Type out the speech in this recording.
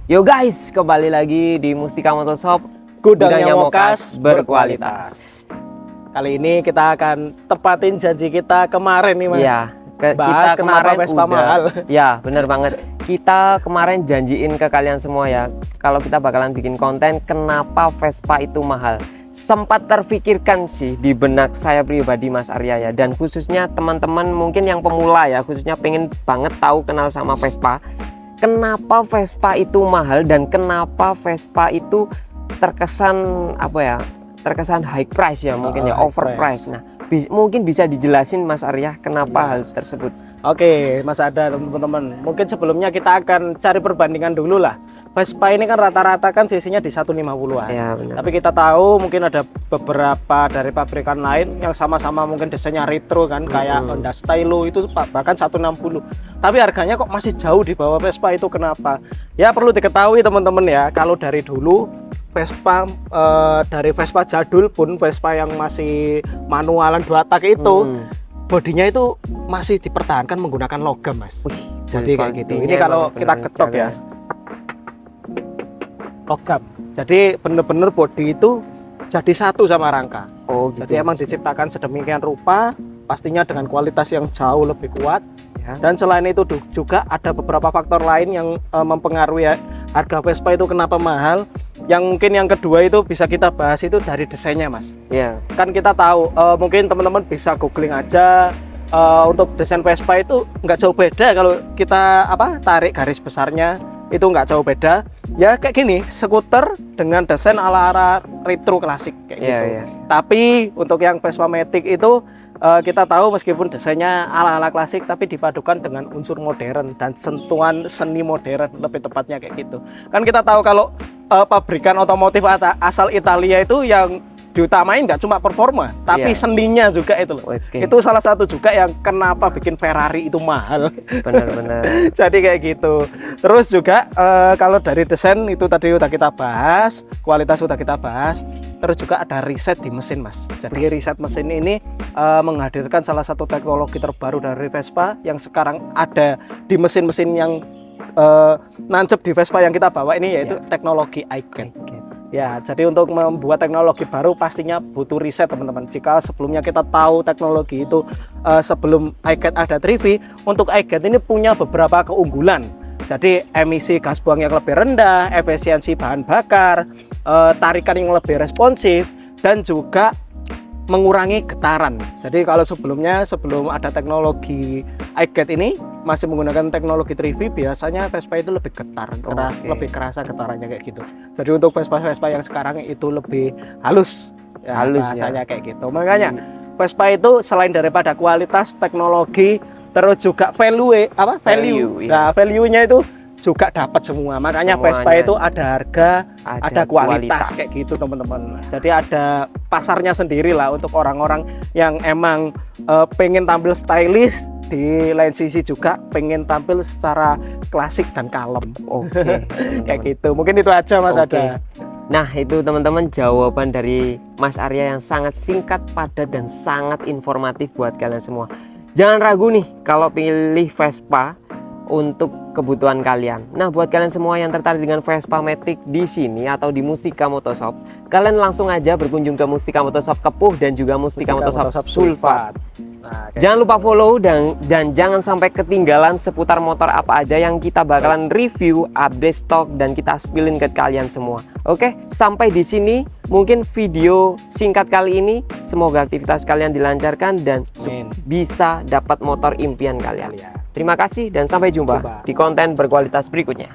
Yo guys, kembali lagi di Mustika Motorshop, Gudangnya Mokas berkualitas. Kali ini kita akan tepatin janji kita kemarin nih Mas. Iya, bahas kita kenapa kemarin Vespa mahal. Ya, bener banget. Kita kemarin janjiin ke kalian semua ya, kalau kita bakalan bikin konten kenapa Vespa itu mahal. Sempat terfikirkan sih di benak saya pribadi Mas Arya ya, dan khususnya teman-teman mungkin yang pemula ya, khususnya pengen banget tahu kenal sama Vespa. Kenapa Vespa itu mahal dan kenapa Vespa itu terkesan apa ya? Terkesan high price ya, mungkin ya, overprice. Nah, mungkin bisa dijelasin Mas Arya kenapa hal tersebut. Oke, Mas Ada teman-teman. Mungkin sebelumnya kita akan cari perbandingan dulu lah. Vespa ini kan rata-rata kan sisinya di 150-an. Ya, benar. Tapi kita tahu mungkin ada beberapa dari pabrikan lain yang sama-sama mungkin desainnya retro kan, kayak Honda Stylo itu bahkan 160. Tapi harganya kok masih jauh di bawah Vespa, itu kenapa? Ya perlu diketahui teman-teman ya, kalau dari dulu Vespa dari Vespa jadul pun, Vespa yang masih manualan 2 tak itu bodinya itu masih dipertahankan menggunakan logam Mas. Jadi kayak gitu. Ini kalau kita ketok ya, logam. Jadi bener-bener bodi itu jadi satu sama rangka. Oh, gitu. Jadi emang diciptakan sedemikian rupa, pastinya dengan kualitas yang jauh lebih kuat. Ya. Dan selain itu juga ada beberapa faktor lain yang mempengaruhi harga Vespa itu kenapa mahal. Yang mungkin yang kedua itu bisa kita bahas itu dari desainnya Mas. Iya. Kan kita tahu mungkin teman-teman bisa googling aja, untuk desain Vespa itu nggak jauh beda. Kalau kita tarik garis besarnya itu nggak jauh beda. Ya kayak gini, skuter dengan desain ala-ala retro klasik kayak gitu. Iya. Tapi untuk yang Vespa Matic itu kita tahu meskipun desainnya ala-ala klasik tapi dipadukan dengan unsur modern dan sentuhan seni modern, lebih tepatnya kayak gitu. Kan kita tahu kalau pabrikan otomotif asal Italia itu yang diutamain nggak cuma performa tapi seninya juga itu loh. Itu salah satu juga yang kenapa bikin Ferrari itu mahal. Benar-benar. Jadi kayak gitu. Terus juga kalau dari desain itu tadi udah kita bahas, kualitas udah kita bahas. Terus juga ada riset di mesin Mas. Jadi riset mesin ini menghadirkan salah satu teknologi terbaru dari Vespa yang sekarang ada di mesin-mesin yang nancep di Vespa yang kita bawa ini, yaitu teknologi iGate. Ya, jadi untuk membuat teknologi baru pastinya butuh riset teman-teman. Jika sebelumnya kita tahu teknologi itu sebelum iGate ada 3V, untuk iGate ini punya beberapa keunggulan. Jadi emisi gas buang yang lebih rendah, efisiensi bahan bakar, tarikan yang lebih responsif, dan juga mengurangi getaran. Jadi kalau sebelum ada teknologi iGate ini masih menggunakan teknologi 3V, biasanya Vespa itu lebih getar, lebih kerasa getarannya kayak gitu. Jadi untuk Vespa yang sekarang itu lebih halus rasanya kayak gitu. Makanya Vespa itu selain daripada kualitas, teknologi, terus juga value. Nah, value-nya itu juga dapat semua. Makanya semuanya. Vespa itu ada harga, ada kualitas kayak gitu teman-teman. Jadi ada pasarnya sendiri lah untuk orang-orang yang emang pengen tampil stylish, di lain sisi juga pengen tampil secara klasik dan kalem. Kayak gitu. Mungkin itu aja Mas Ada. Nah, itu teman-teman jawaban dari Mas Arya yang sangat singkat, padat, dan sangat informatif buat kalian semua. Jangan ragu nih kalau pilih Vespa untuk kebutuhan kalian. Nah, buat kalian semua yang tertarik dengan Vespa Matic di sini atau di Mustika Motorshop, kalian langsung aja berkunjung ke Mustika Motorshop Kepuh dan juga Mustika Motorshop Sulfat. Nah, jangan lupa follow dan jangan sampai ketinggalan seputar motor apa aja yang kita bakalan review, update stok, dan kita spillin ke kalian semua. Oke, sampai di sini mungkin video singkat kali ini. Semoga aktivitas kalian dilancarkan dan bisa dapat motor impian kalian. Terima kasih dan sampai jumpa di konten berkualitas berikutnya.